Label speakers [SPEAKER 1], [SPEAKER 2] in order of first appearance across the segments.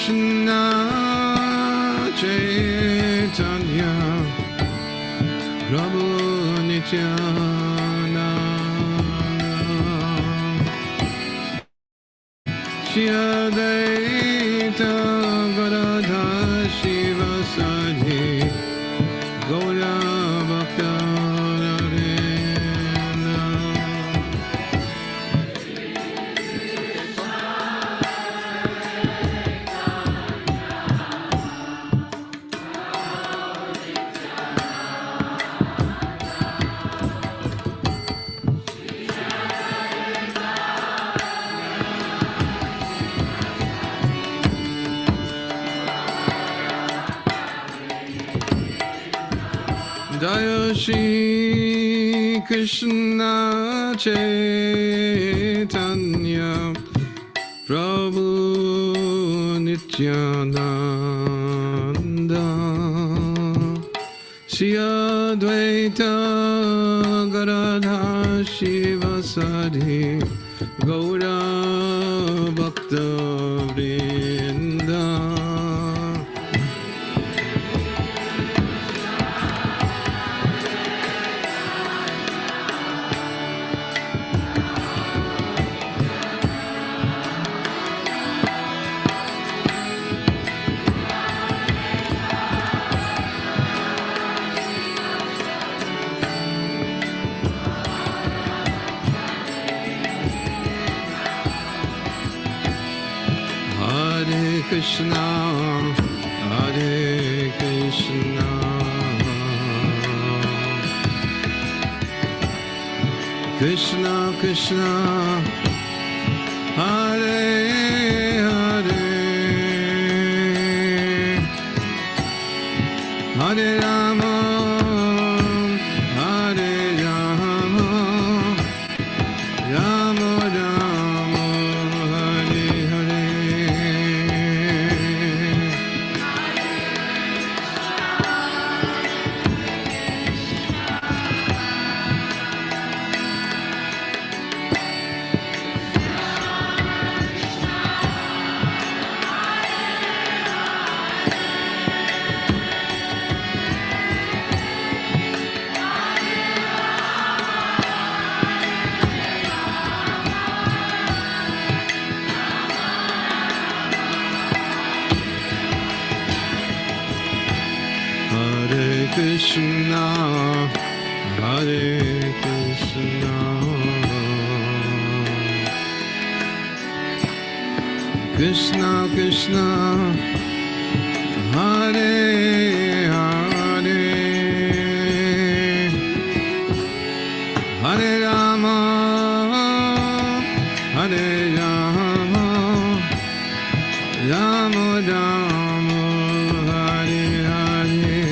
[SPEAKER 1] Krishna Chaitanya Prabhu Nityananda Shri Advaita Gadadhar Shivasadi Gaura Bhakta Jaya Shri Krishna Chaitanya Prabhu Nityananda Shri Advaita Gadadhar Shivasadi Gaura Bhakta Vrinda Krishna, Hare Krishna, Krishna Krishna, Hare Hare, Hare Rama, Hare Rama, Rama Rama, Hare Hare. Krishna, Hare Krishna, Krishna Krishna, Hare Hare, Hare Rama, Hare Rama, Rama Rama, Hare Hare.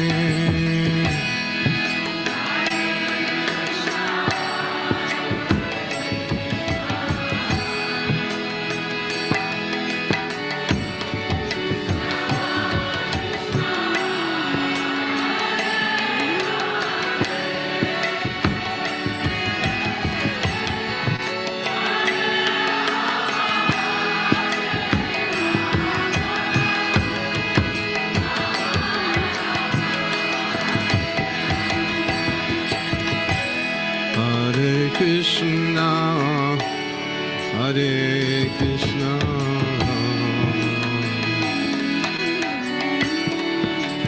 [SPEAKER 1] Krishna, Hare Krishna,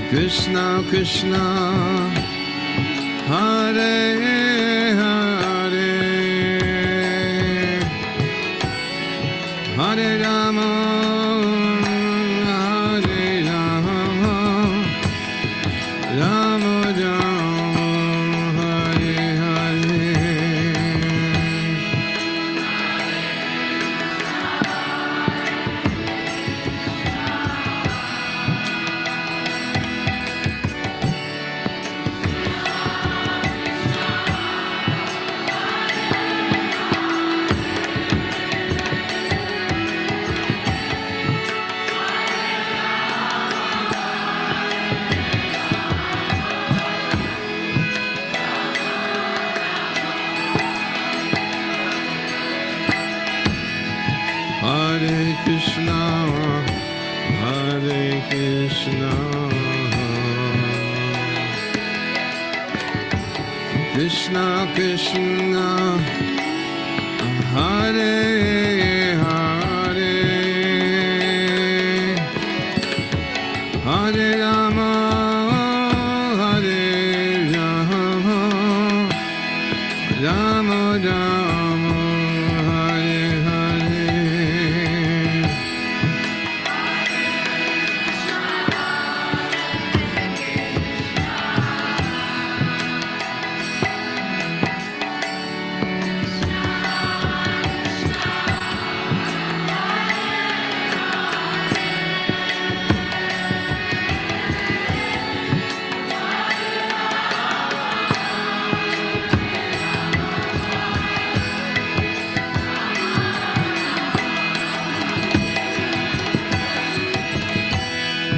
[SPEAKER 1] Krishna Krishna, Hare Hare, Hare Rama, Hare Rama, Rama Rama. Krishna Krishna Hare Hare Hare Rama Hare Rama Rama Rama Hare Hare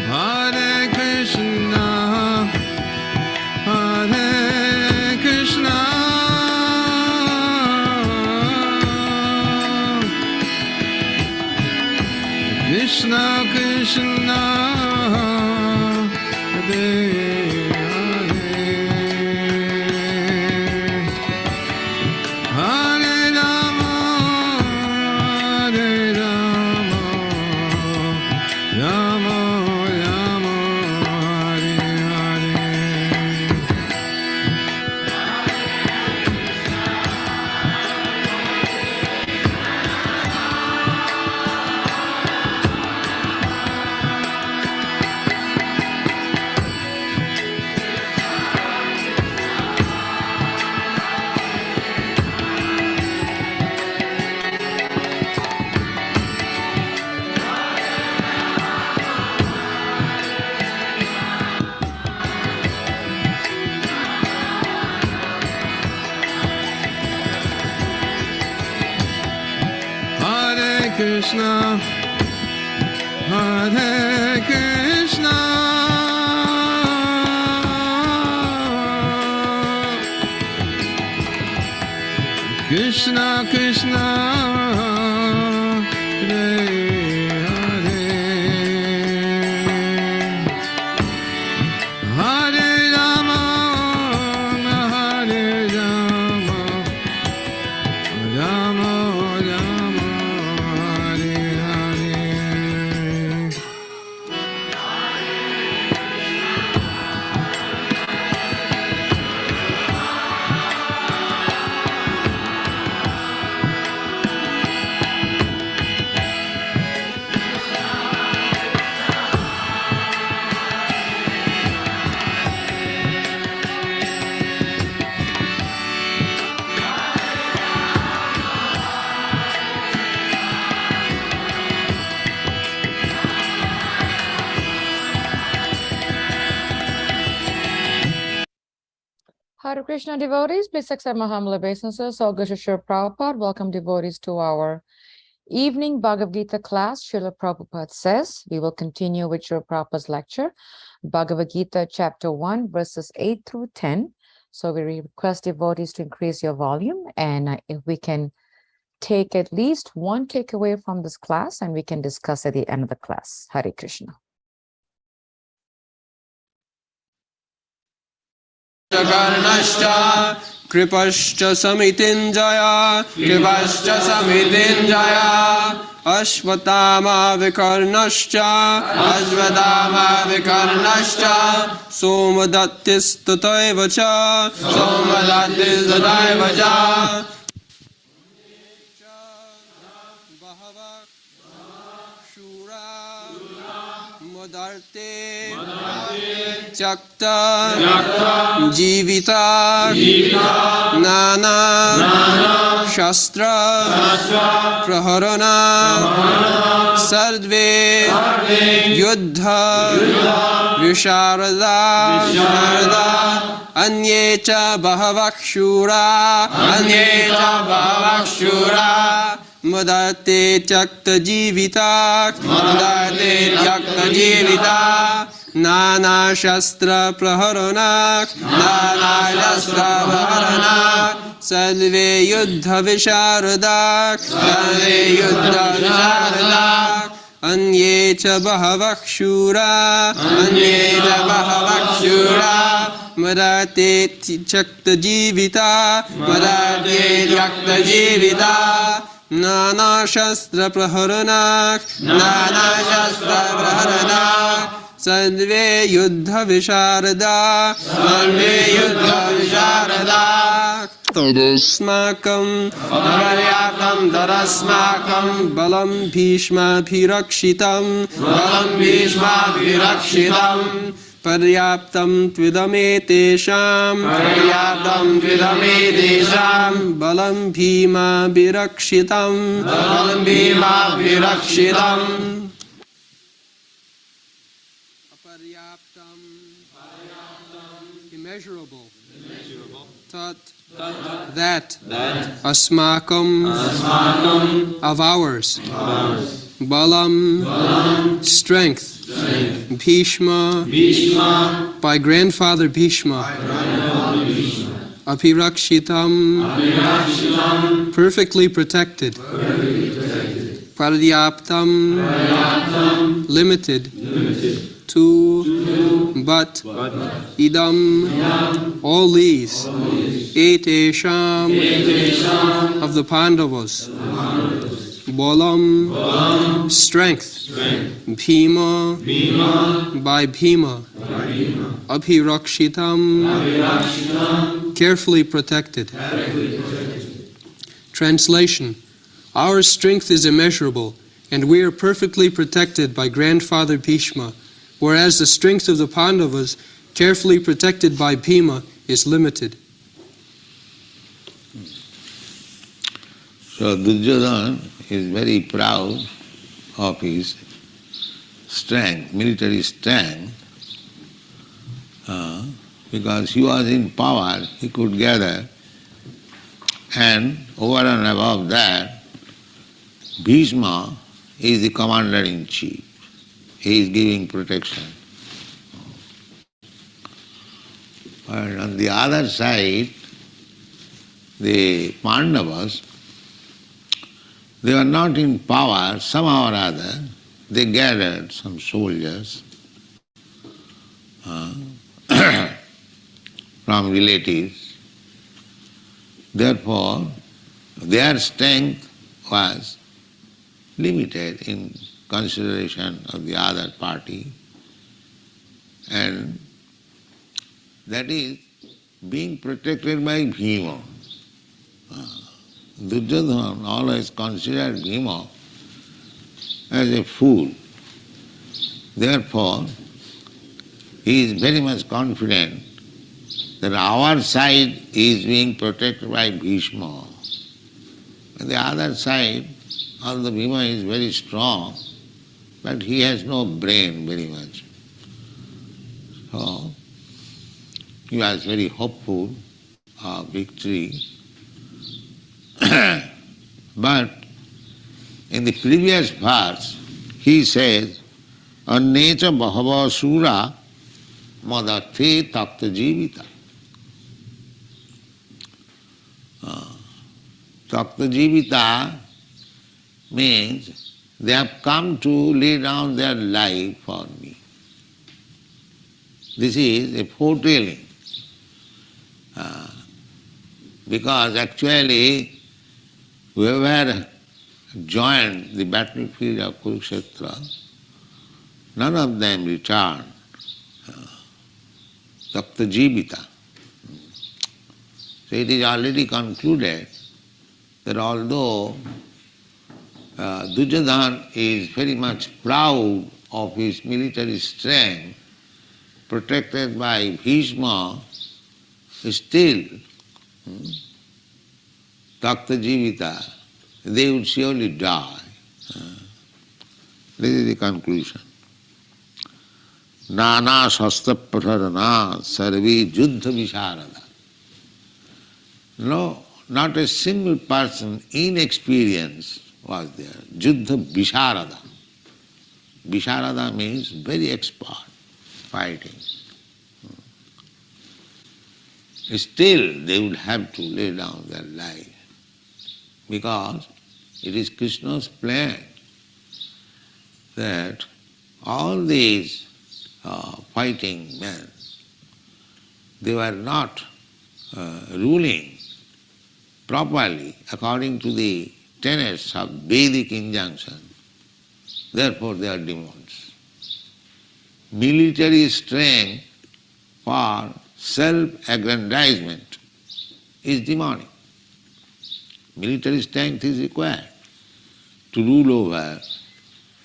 [SPEAKER 1] Hare Krishna, Hare Krishna, Krishna Krishna, Hare Hare, Hare Rama, Hare Rama, Rama Rama, Hare Hare. Hare Krishna, Hare Krishna, Krishna Krishna, Hare Hare, Hare Rama, Hare Rama, Rama Rama, Hare Hare.
[SPEAKER 2] Hare Krishna devotees, please accept my humble obeisances. All good to Srila Prabhupada. Welcome devotees to our evening Bhagavad Gita class. Srila Prabhupada says we will continue with Srila Prabhupada's lecture, Bhagavad Gita chapter 1, verses 8 through 10. So we request devotees to increase your volume, and if we can take at least one takeaway from this class, and we can discuss at the end of the class. Hare Krishna.
[SPEAKER 3] Karnascha Kripascha Samitinjaya Kripascha Samitinjaya Ashvatama Vikarnascha Ashvatama Vikarnascha Somadattistataivacha Somadattistataivacha Modarte Chakta Jivita Nana Shastra Praharana Sarve Yuddha Visharada Anye cha Bhavakshura Modate Chakta Jivita Nana Shastra Praharana Salve Yuddha Visharada Anye cha Bhavakshura मराते त्यक्त जीविता मराते त्यक्त जीविता नाना शस्त्र प्रहरणाक नाना शस्त्र प्रहरणाक सर्वे युद्ध विशारदा सर्वे युद्ध विशारदा तदस्माकं पर्याप्तं तदस्माकं बलं भीष्माभिरक्षितं पर्याप्तं त्विदमेतेषां बलं भीमाभिरक्षितं अपर्याप्तं immeasurable tat that asmakam of ours balam strength Bhishma by grandfather Bhishma apirakshitam perfectly protected paryaptam limited to but idam all these etesham of the Pandavas bolam strength bhima by Bhima abhirakshitam carefully protected. Translation: our strength is immeasurable and we are perfectly protected by grandfather Bhishma, whereas the strength of the Pandavas, carefully protected by Bhima, is limited.
[SPEAKER 4] So Duryodhana is very proud of his strength, military strength, because he was in power, he could gather, and over and above that, Bhishma is the commander-in-chief. He is giving protection. But on the other side, the Pandavas, they were not in power, somehow or other, they gathered some soldiers from relatives. Therefore, their strength was limited in consideration of the other party, and that is being protected by Bhima. Duryodhana always considered Bhima as a fool. Therefore, he is very much confident that our side is being protected by Bhishma. And the other side, although Bhima is very strong, but he has no brain very much. So, he was very hopeful of victory. But in the previous verse, he says, Annecha bahava sura madathe takta jivita. Takta jivita means they have come to lay down their life for me. This is a foretelling. Because actually, whoever joined the battlefield of Kurukshetra, none of them returned. Takta jivita. So it is already concluded that although Duryodhana is very much proud of his military strength, protected by Bhishma, still takta jivita, they would surely die. This is the conclusion. Nana shastra praharana sarve juddha visharada. No, not a single person inexperienced was there. Juddha visharada. Visharada means very expert fighting. Still they would have to lay down their life, because it is Krishna's plan that all these fighting men, they were not ruling properly according to the tenets of Vedic injunction. Therefore they are demons. Military strength for self-aggrandizement is demonic. Military strength is required to rule over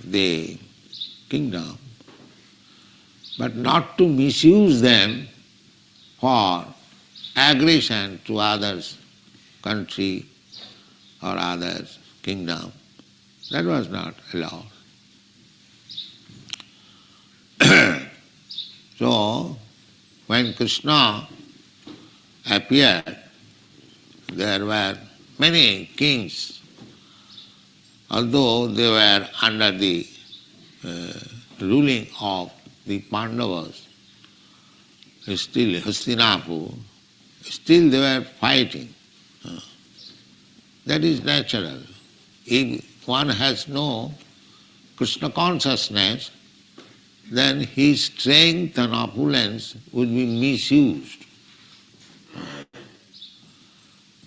[SPEAKER 4] the kingdom, but not to misuse them for aggression to others' country or others' kingdom. That was not allowed. So, when Krishna appeared, there were many kings, although they were under the ruling of the Pandavas, still Hastinapur, still they were fighting. That is natural. If one has no Krishna consciousness, then his strength and opulence would be misused.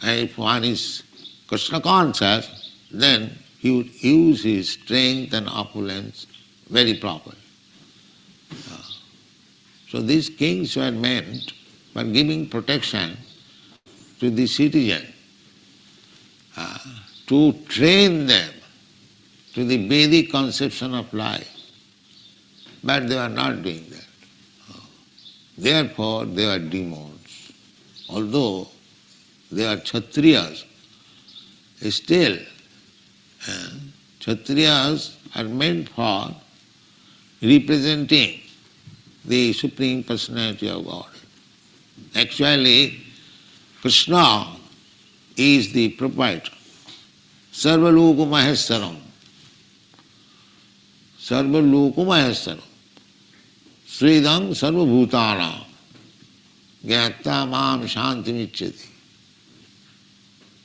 [SPEAKER 4] And if one is Krishna conscious, then he would use his strength and opulence very properly. So these kings were meant for giving protection to the citizen, to train them to the Vedic conception of life. But they were not doing that. Therefore they were demons. Although they are Kshatriyas, still Kshatriyas are meant for representing the Supreme Personality of God. Actually, Krishna is the proprietor. Sarvaloka Maheswaram. Sarvaloka Maheswaram. Sridam Sarvabhutana. Gyata Mam Shantimichyati.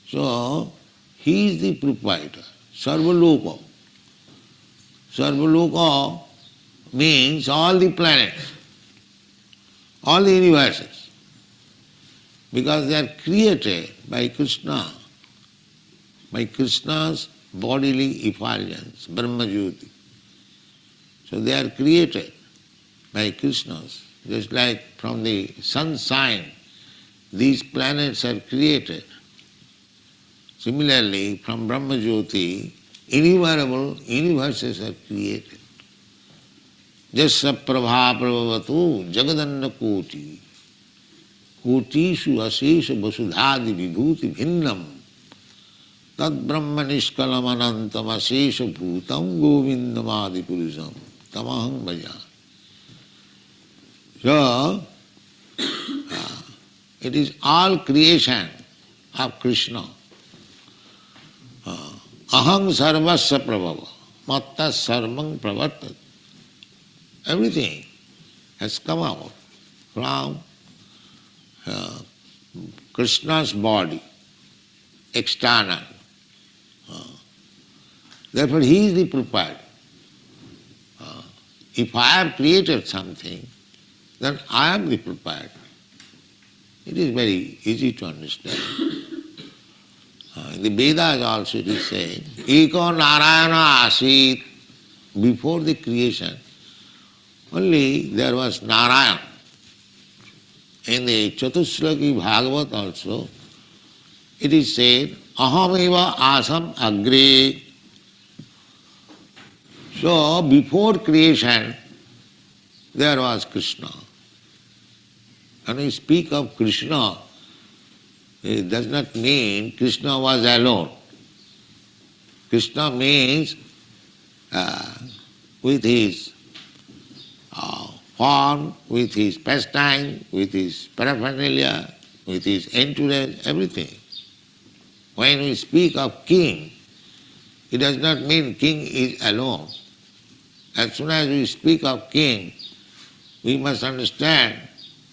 [SPEAKER 4] So, he is the proprietor. Sarvaloka. Sarvaloka means all the planets, all the universes, because they are created by Krishna, by Krishna's bodily effulgence, Brahma-jyoti. So they are created by Krishna's, just like from the sunshine these planets are created. Similarly, from Brahma-jyoti, innumerable universes are created. Jasya prabha prabhavatu jagadanna koti kotishu asesha vasudhadi vibhuti bhinnam tad brahma nishkalam anantam asesha bhutam govindamadi purusham tamaham bhajan. So, it is all creation of Krishna. Aham sarvasya prabhava matta sarvang pravartat. Everything has come out from Krishna's body, external. Therefore, he is the proprietor. If I have created something, then I am the proprietor. It is very easy to understand. In the Vedas also it is said, Eko Narayana Asit. Before the creation, only there was Narayan. In the Chatushlaki Bhagavat also, it is said, Ahameva asam agre. So, before creation, there was Krishna. When we speak of Krishna, it does not mean Krishna was alone. Krishna means with his form, with his pastime, with his paraphernalia, with his entourage, everything. When we speak of king, it does not mean king is alone. As soon as we speak of king, we must understand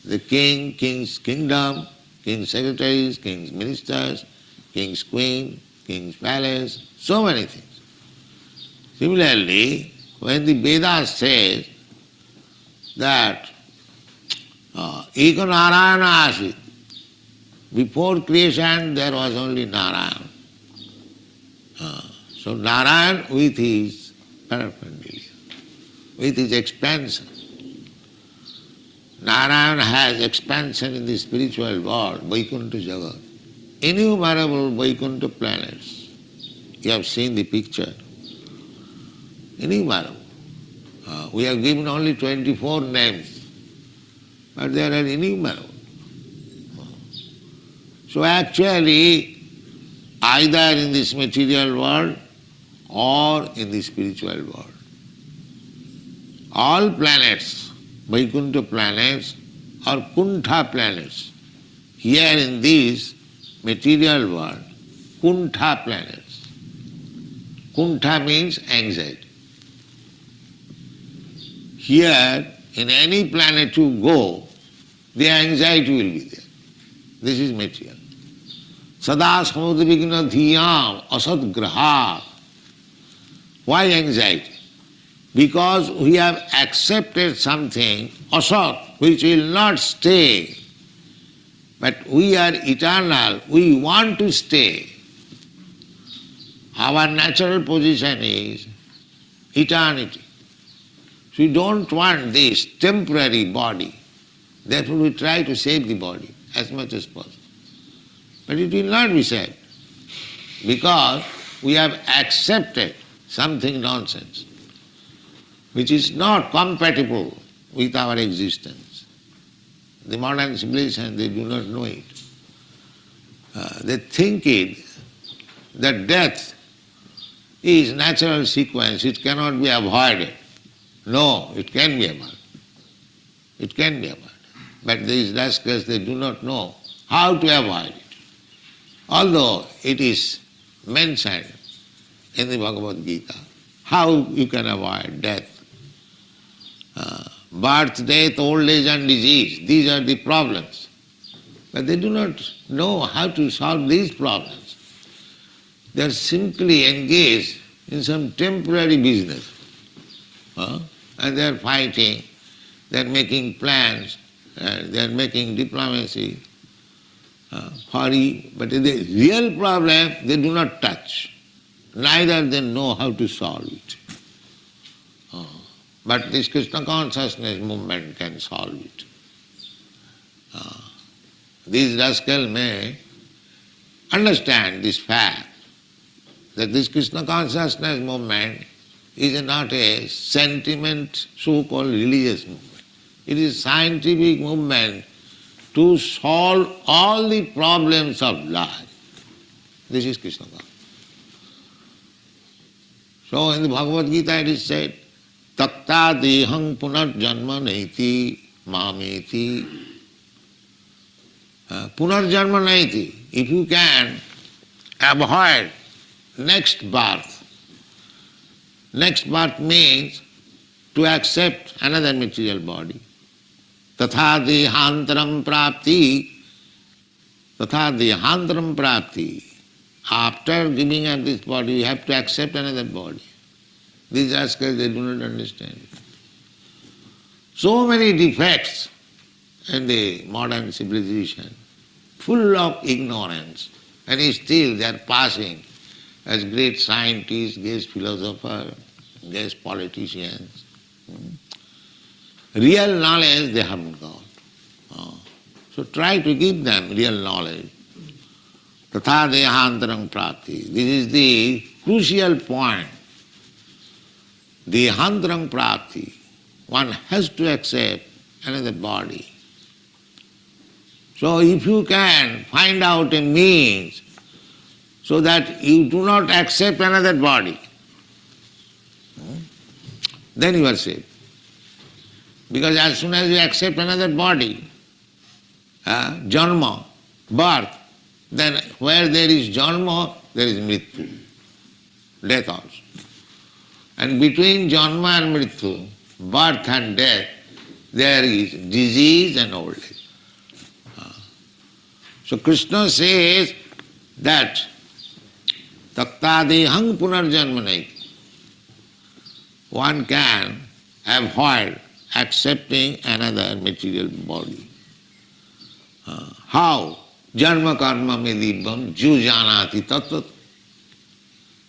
[SPEAKER 4] the king, king's kingdom, king's secretaries, king's ministers, king's queen, king's palace, so many things. Similarly, when the Vedas says that Eka Narayana Asit. Before creation there was only Narayan. So Narayan with his paraphernalia, with his expansion. Narayan has expansion in the spiritual world, Vaikuntha Jagat. Innumerable Vaikuntha planets. You have seen the picture. Innumerable. We have given only 24 names, but there are innumerable. So actually, either in this material world or in the spiritual world, all planets, Vaikuntha planets or Kuntha planets, here in this material world, Kuntha planets. Kuntha means anxiety. Here, in any planet you go, the anxiety will be there. This is material. Sada samudvigna dhiyam asad graha. Why anxiety? Because we have accepted something, asat, which will not stay. But we are eternal, we want to stay. Our natural position is eternity. So we don't want this temporary body. Therefore we try to save the body as much as possible. But it will not be saved because we have accepted something nonsense which is not compatible with our existence. The modern civilization, they do not know it. They think it that death is natural sequence, it cannot be avoided. No, it can be avoided. It can be avoided. But these rascals, they do not know how to avoid it. Although it is mentioned in the Bhagavad Gita, how you can avoid death. Birth, death, old age and disease, these are the problems. But they do not know how to solve these problems. They are simply engaged in some temporary business. And they are fighting, they are making plans, they are making diplomacy, but the real problem they do not touch. Neither they know how to solve it. But this Krishna consciousness movement can solve it. These rascals may understand this fact that this Krishna consciousness movement is not a sentiment, so-called religious movement. It is a scientific movement to solve all the problems of life. This is Krishna consciousness. So in the Bhagavad Gita it is said, Takta dehang punarjanma naiti mameti. Punarjanma naiti. If you can avoid next birth means to accept another material body. Tatha dehantaram prapti. Tatha dehantaram prapti. After giving up this body, you have to accept another body. These rascals, they do not understand. So many defects in the modern civilization, full of ignorance, and still they are passing as great scientists, great philosophers, great politicians. Real knowledge they haven't got. So try to give them real knowledge. Tatha dehantaram prapti. This is the crucial point. Dehantaram prapti. One has to accept another body. So if you can find out a means so that you do not accept another body, then you are safe. Because as soon as you accept another body, janma, birth, then where there is janma, there is mrityu, death also. And between janma and mrityu, birth and death, there is disease and old age. So Krishna says that taktadehang punarjanmanai. One can avoid accepting another material body. How? Janma karma me dibbam jujanati tattvat.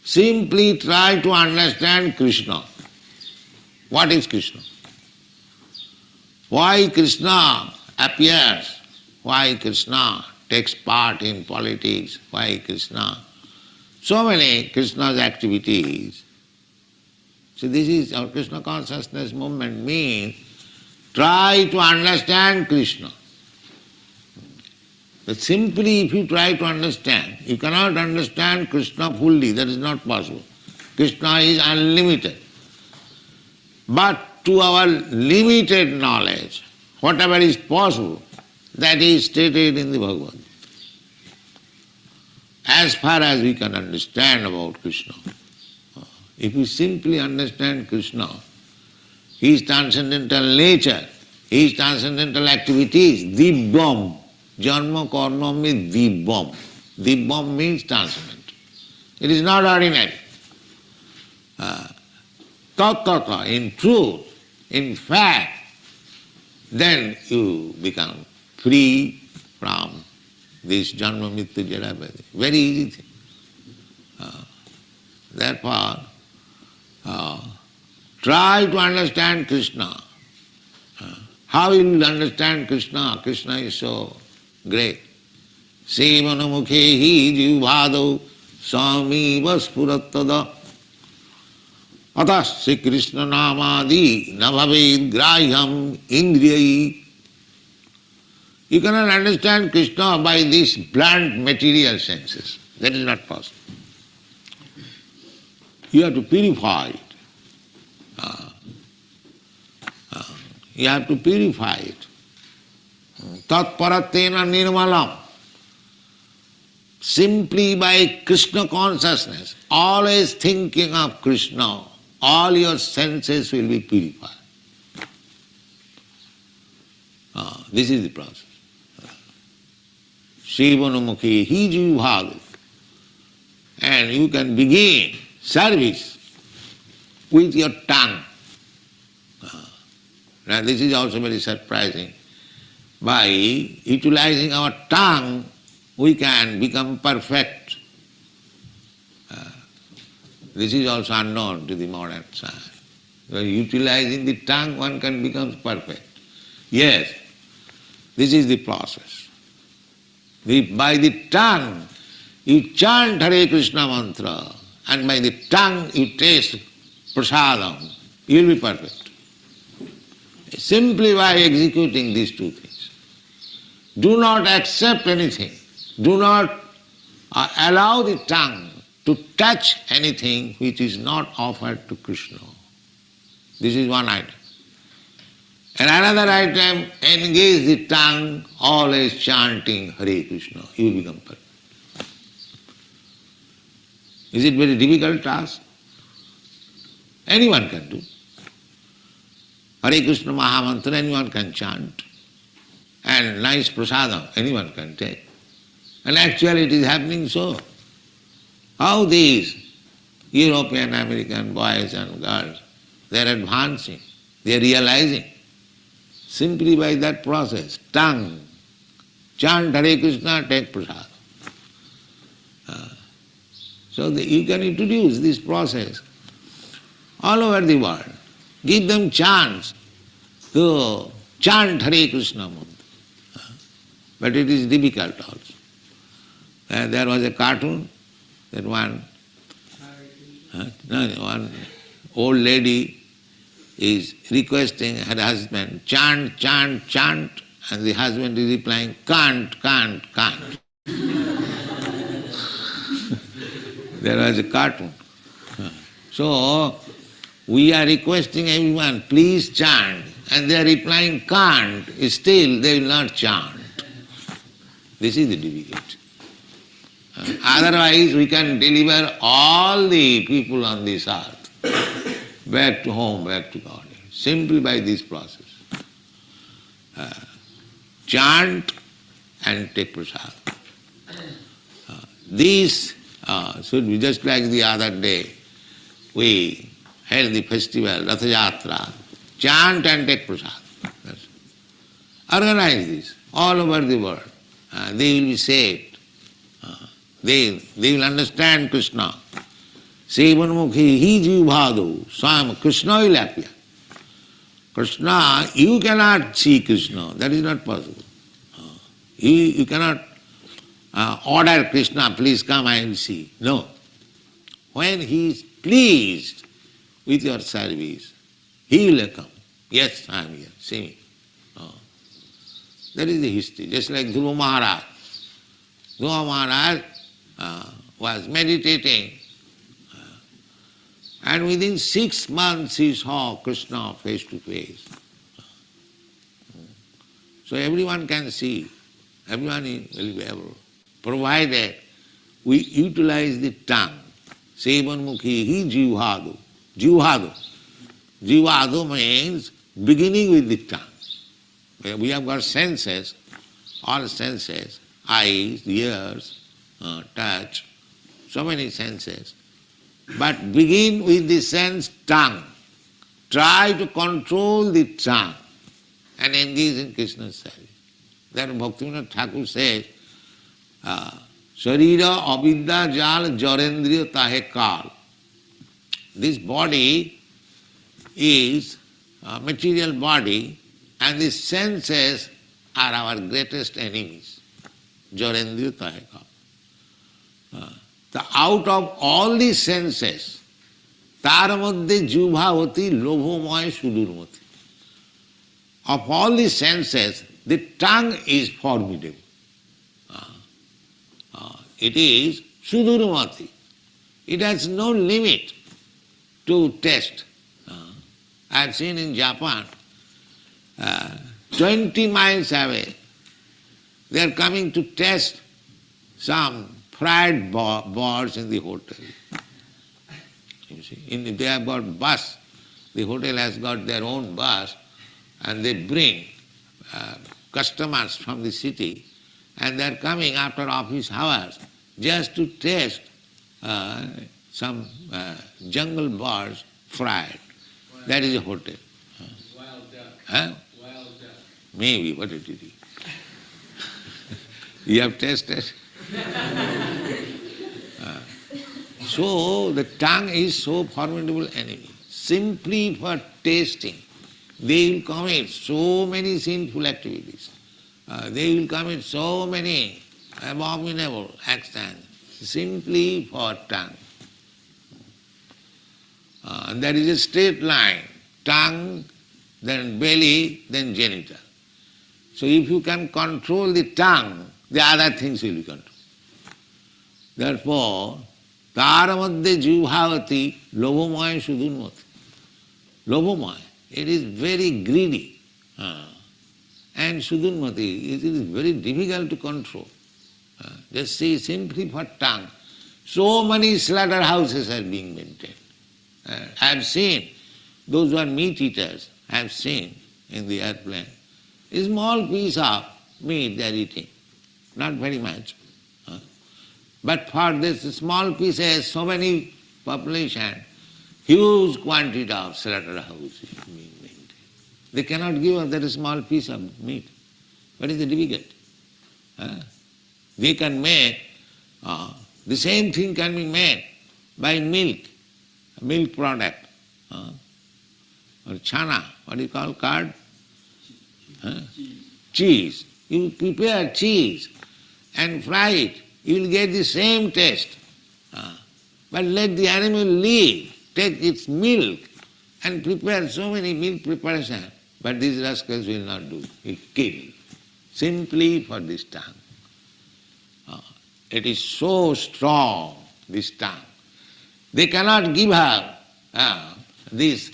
[SPEAKER 4] Simply try to understand Krishna. What is Krishna? Why Krishna appears? Why Krishna takes part in politics? Why Krishna? So many Krishna's activities. So this is our Krishna consciousness movement means try to understand Krishna. But simply if you try to understand, you cannot understand Krishna fully, that is not possible. Krishna is unlimited. But to our limited knowledge, whatever is possible, that is stated in the Bhagavad Gita. As far as we can understand about Krishna, if we simply understand Krishna, His transcendental nature, His transcendental activities, dibbam, janma karma means dibbam. Dibbam means transcendental. It is not ordinary. Tattata, in truth, in fact, then you become free from this janma mrityu jara vyadhi. Very easy thing. Therefore, try to understand Krishna. How you will understand Krishna? Krishna is so great. Sevanamukhehi jivadau samiva spurattada atasya Krishna namadi nabhaved grahyam indriyai. You cannot understand Krishna by these blunt material senses. That is not possible. You have to purify it. You have to purify it. Tat paratena nirmalam. Simply by Krishna consciousness, always thinking of Krishna, all your senses will be purified. This is the process. Shivanamukhi hijivhadu. And you can begin service with your tongue. Now this is also very surprising. By utilizing our tongue, we can become perfect. This is also unknown to the modern science. By utilizing the tongue, one can become perfect. Yes, this is the process. By the tongue, you chant Hare Krishna mantra, and by the tongue you taste prasadam, you will be perfect. Simply by executing these two things. Do not accept anything. Do not allow the tongue to touch anything which is not offered to Krishna. This is one item. And another item, engage the tongue always chanting Hare Krishna. You will become perfect. Is it very difficult task? Anyone can do. Hare Krishna Mahamantra anyone can chant. And nice prasadam anyone can take. And actually it is happening so. How these European, American boys and girls, they are advancing, they are realizing. Simply by that process, tongue, chant Hare Krishna, take prasadam. So you can introduce this process all over the world. Give them chance to chant Hare Krishna mantra. But it is difficult also. There was a cartoon that one old lady is requesting her husband, chant, chant, chant, and the husband is replying, can't, can't, can't. There was a cartoon. So, we are requesting everyone, please chant, and they are replying, can't, still they will not chant. This is the difficulty. Otherwise, we can deliver all the people on this earth back to home, back to God, simply by this process. Chant and take prasad. This should be just like the other day. We held the festival, Ratha Yatra. Chant and take prasad. Organize this. all over the world. They will be saved. They will understand Krishna. Sevanmukhi hi jivbhado, Swam, Krishna will appear. Krishna, you cannot see Krishna, that is not possible. You cannot order Krishna, please come, I will see. No. When he is pleased with your service, he will come. Yes, I am here, see me. That is the history. Just like Dhruva Maharaj. Dhruva Maharaj was meditating, and within 6 months he saw Krishna face to face. So everyone can see, everyone will be able, provided we utilize the tongue. Sevanmukhi hi jivhadu. Jivhadu. Jivhadu means beginning with the tongue. We have got senses, all senses, eyes, ears, touch, so many senses. But begin with the sense tongue. Try to control the tongue and engage in Krishna's service. That Bhaktivinoda Thakur says, Sharira avidya jal jarendriya tahe kal. This body is a material body, and the senses are our greatest enemies. Jarendriya tahe kal. Out of all the senses, তার মধ্যে জিহ্বাবতী লোভময় সুদূরমতি. Of all the senses, the tongue is formidable. It is sudurmati. It has no limit to taste. I have seen in Japan, 20 miles away, they are coming to test some fried birds in the hotel. You see, they have got bus. The hotel has got their own bus, and they bring customers from the city, and they are coming after office hours just to taste some jungle birds fried. That is a hotel.
[SPEAKER 3] Wild duck.
[SPEAKER 4] Huh?
[SPEAKER 3] Wild duck.
[SPEAKER 4] Maybe, what it is. You have tasted? So the tongue is so formidable enemy. Simply for tasting, they will commit so many sinful activities. They will commit so many abominable actions simply for tongue. There is a straight line, tongue, then belly, then genital. So if you can control the tongue, the other things will be controlled. Therefore, তার মধ্যে জিহ্বাবতী লোভময় সুদূরমতি. Lovomoy, it is very greedy. And sudurmati, it is very difficult to control. Just see, simply for tongue, so many slaughterhouses are being maintained. I have seen, those who are meat eaters, I have seen in the airplane, a small piece of meat they are eating, not very much. But for this small pieces, so many population, huge quantity of slaughterhouses being maintained. They cannot give us that small piece of meat. What is the difficulty? They can make, the same thing can be made by milk, milk product, or chana, what do you call curd? Cheese. You prepare cheese and fry it, you will get the same taste. But let the animal live, take its milk and prepare so many milk preparation. But these rascals will not do. He kill simply for this tongue. It is so strong, this tongue. They cannot give her this,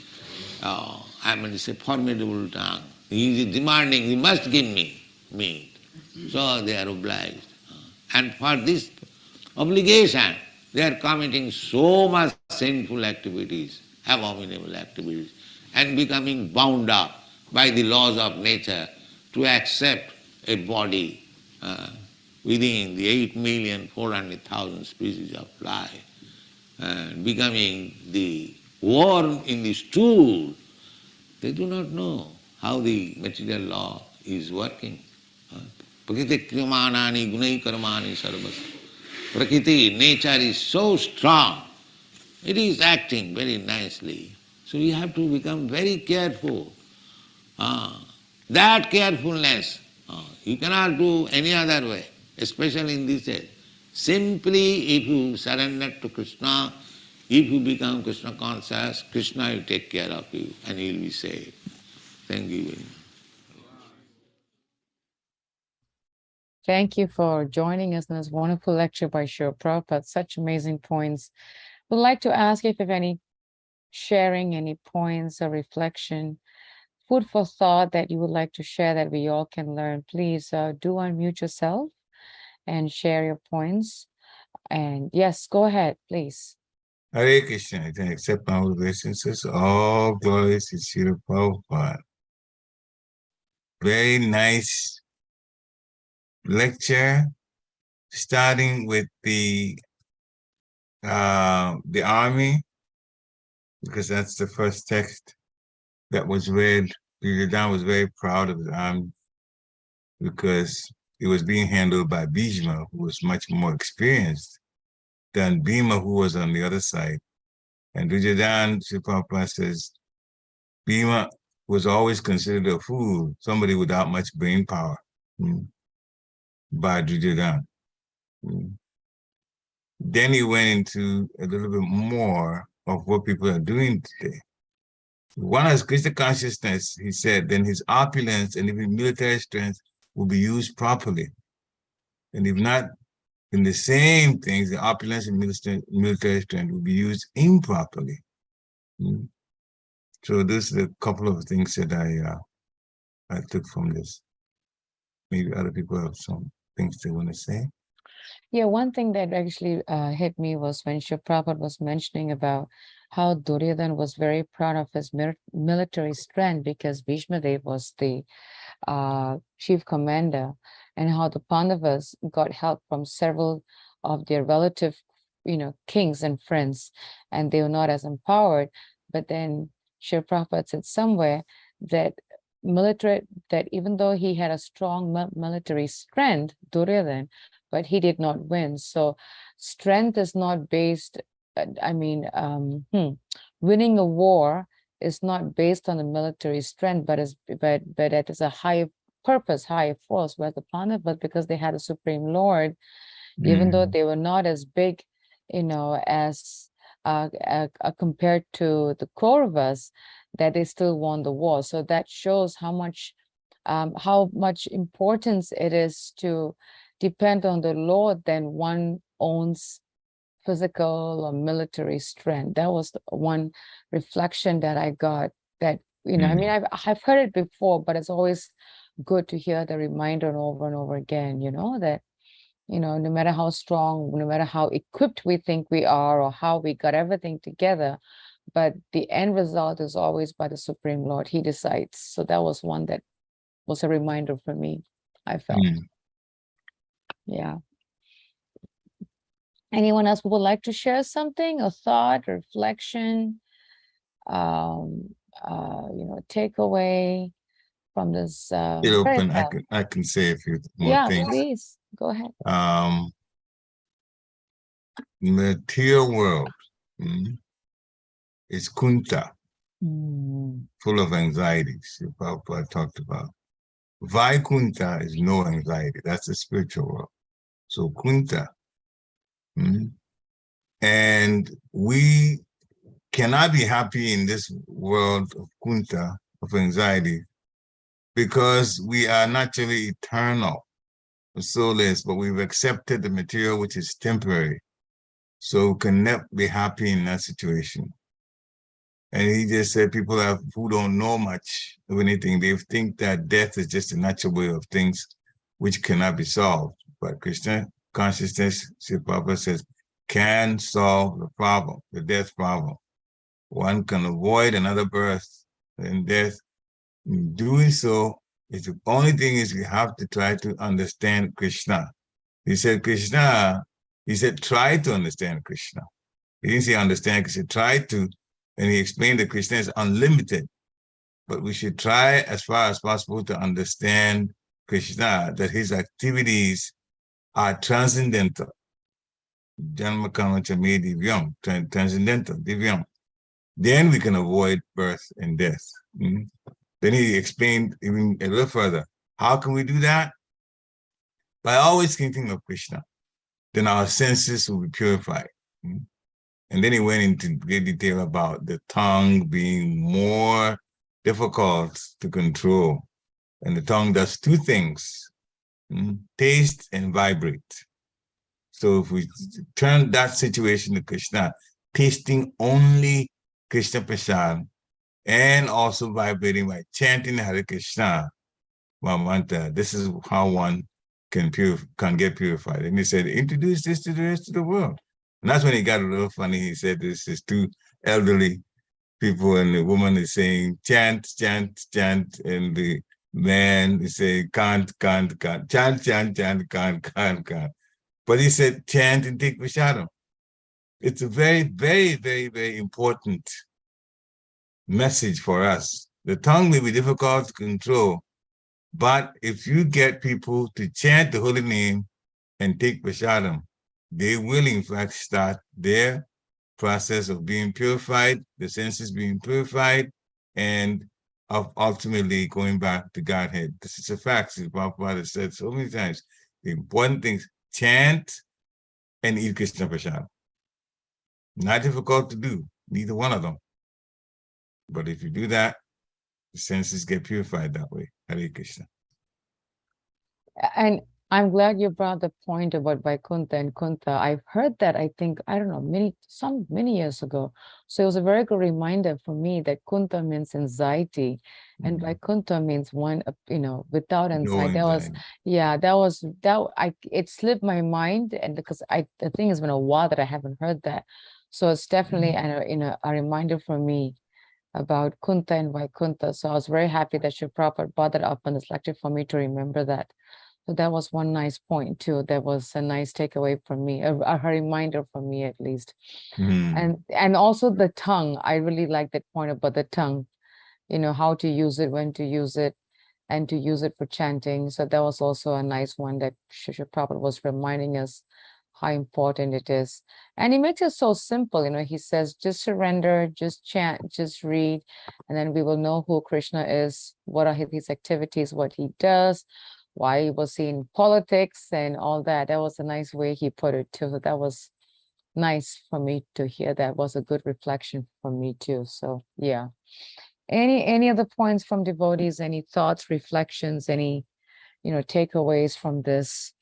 [SPEAKER 4] it's a formidable tongue. He is demanding, he must give me meat. So they are obliged. And for this obligation, they are committing so much sinful activities, abominable activities, and becoming bound up by the laws of nature to accept a body within the 8,400,000 species of fly, becoming the worm in the stool. They do not know how the material law is working. Prakriti kriyamanani gunai karmani sarvas. Prakriti, nature is so strong. It is acting very nicely. So we have to become very careful. That carefulness, you cannot do any other way, especially in this age. Simply if you surrender to Krishna, if you become Krishna conscious, Krishna will take care of you and you will be saved. Thank you very much.
[SPEAKER 2] Thank you for joining us in this wonderful lecture by Srila Prabhupada. Such amazing points. Would like to ask if you have any sharing, any points or reflection, food for thought that you would like to share that we all can learn. Please do unmute yourself and share your points. And yes, go ahead, please.
[SPEAKER 1] Hare Krishna, I can accept my obeisances. All glories to Srila Prabhupada. Very nice lecture, starting with the army, because that's the first text that was read. Duryodhana was very proud of his army because it was being handled by Bhishma, who was much more experienced than Bhima, who was on the other side. And Duryodhana, Srila Prabhupada says, Bhima was always considered a fool, somebody without much brain power, by Duryodhana. Then he went into a little bit more of what people are doing today. One has Krishna consciousness, he said, then his opulence and even military strength will be used properly. And if not, in the same things, the opulence and military strength will be used improperly. So this is a couple of things that I took from this. Maybe other people have some things they want to say.
[SPEAKER 2] Yeah, one thing that actually hit me was when Srila Prabhupada was mentioning about how Duryodhana was very proud of his military strength because Bhishma Dev was the chief commander, and how the Pandavas got help from several of their relative, kings and friends, and they were not as empowered. But then Srila Prabhupada said somewhere that even though he had a strong military strength, Duryodhana, but he did not win. So strength is not based, winning a war is not based on the military strength, but it is a higher purpose, higher force. Whereas the Pandavas, because they had a supreme Lord, even though they were not as big, as compared to the Kauravas, that they still won the war. So that shows how much importance it is to depend on the Lord than one owns physical or military strength. That was the one reflection that I got. That I've heard it before, but it's always good to hear the reminder over and over again. That no matter how strong, no matter how equipped we think we are, or how we got everything together, but the end result is always by the Supreme Lord. He decides. So that was one that was a reminder for me, I felt. Yeah. Anyone else who would like to share something, a thought, reflection, takeaway from this?
[SPEAKER 1] I can say a few more things.
[SPEAKER 2] Please go ahead.
[SPEAKER 1] Material world is kunta, full of anxieties. Prabhupada talked about. Vaikunta is no anxiety. That's the spiritual world. So kunta. And we cannot be happy in this world of kunta, of anxiety, because we are naturally eternal, soulless, but we've accepted the material which is temporary. So we can never be happy in that situation. And he just said people who don't know much of anything, they think that death is just a natural way of things which cannot be solved. But Krishna consciousness, Srila Prabhupada says, can solve the problem, the death problem. One can avoid another birth and death. In doing so, the only thing is we have to try to understand Krishna. He said try to understand Krishna. He didn't say understand, he said try to, and he explained that Krishna is unlimited. But we should try as far as possible to understand Krishna, that his activities are transcendental. Janma karma cha me divyam, transcendental, divyam. Then we can avoid birth and death. Then he explained even a little further. How can we do that? By always thinking of Krishna. Then our senses will be purified. And then he went into great detail about the tongue being more difficult to control. And the tongue does two things, taste and vibrate. So if we turn that situation to Krishna, tasting only Krishna Prasad, and also vibrating by chanting Hare Krishna mantra, this is how one can get purified. And he said, introduce this to the rest of the world. And that's when he got a little funny. He said, this is two elderly people, and the woman is saying, chant, chant, chant, and the man is saying, can't, chant, chant, chant, can't. But he said, chant and take prashadam. It's a very, very, very, very important message for us. The tongue may be difficult to control, but if you get people to chant the holy name and take prashadam, they will in fact start their process of being purified, the senses being purified, and of ultimately going back to Godhead. This is a fact. As Prabhupada has said so many times, the important things, chant and eat Krishna prasad. Not difficult to do, neither one of them. But if you do that, the senses get purified that way. Hare Krishna.
[SPEAKER 2] And I'm glad you brought the point about Vaikuntha and Kuntha. I've heard that, I think, I don't know, many years ago. So it was a very good reminder for me that Kuntha means anxiety and Vaikuntha means one, without anxiety.
[SPEAKER 1] No
[SPEAKER 2] That was, yeah, it slipped my mind, and because I think it's been a while that I haven't heard that. So it's definitely a reminder for me about Kuntha and Vaikuntha. So I was very happy that Shri Prabhupada brought that up in this lecture for me to remember that. So that was one nice point too. That was a nice takeaway from me, a reminder for me at least. And also the tongue. I really like that point about the tongue, how to use it, when to use it, and to use it for chanting. So that was also a nice one that Shri Prabhupada was reminding us how important it is. And he makes it so simple, he says, just surrender, just chant, just read, and then we will know who Krishna is, what are his activities, what he does, why he was in politics and all that. That was a nice way he put it too. So that was nice for me to hear. That was a good reflection for me too. So yeah. Any other points from devotees, any thoughts, reflections, any, takeaways from this?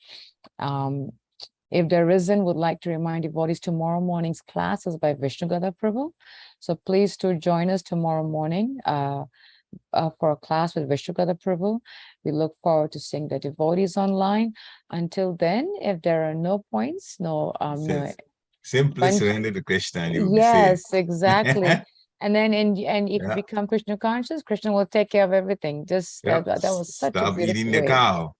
[SPEAKER 2] If there isn't, would like to remind devotees tomorrow morning's class is by Vishnugada Prabhu. So please do join us tomorrow morning for a class with Vishnugada Prabhu. We look forward to seeing the devotees online. Until then, if there are no points,
[SPEAKER 1] simply surrender to Krishna and you'll be saved.
[SPEAKER 2] Yes, exactly. And then if you become Krishna conscious, Krishna will take care of everything. Just that was such a beautiful way. Stop eating the cow.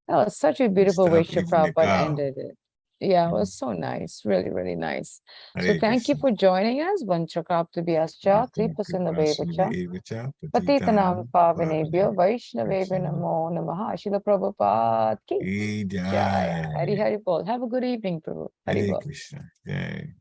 [SPEAKER 2] That was such a beautiful way Shri Prabhupada ended it. Yeah, it was so nice. Really, really nice. So thank you for joining us. Vanchakraptabhyascha, Kripasindavevacha, Patitanam Pavanebhyo, Vaishnavebhyo Namo Namaha, Srila Prabhupada ki Jai. Hari Hari Bol. Have a good evening, Prabhu. Hari Bol.
[SPEAKER 1] Krishna. Jai.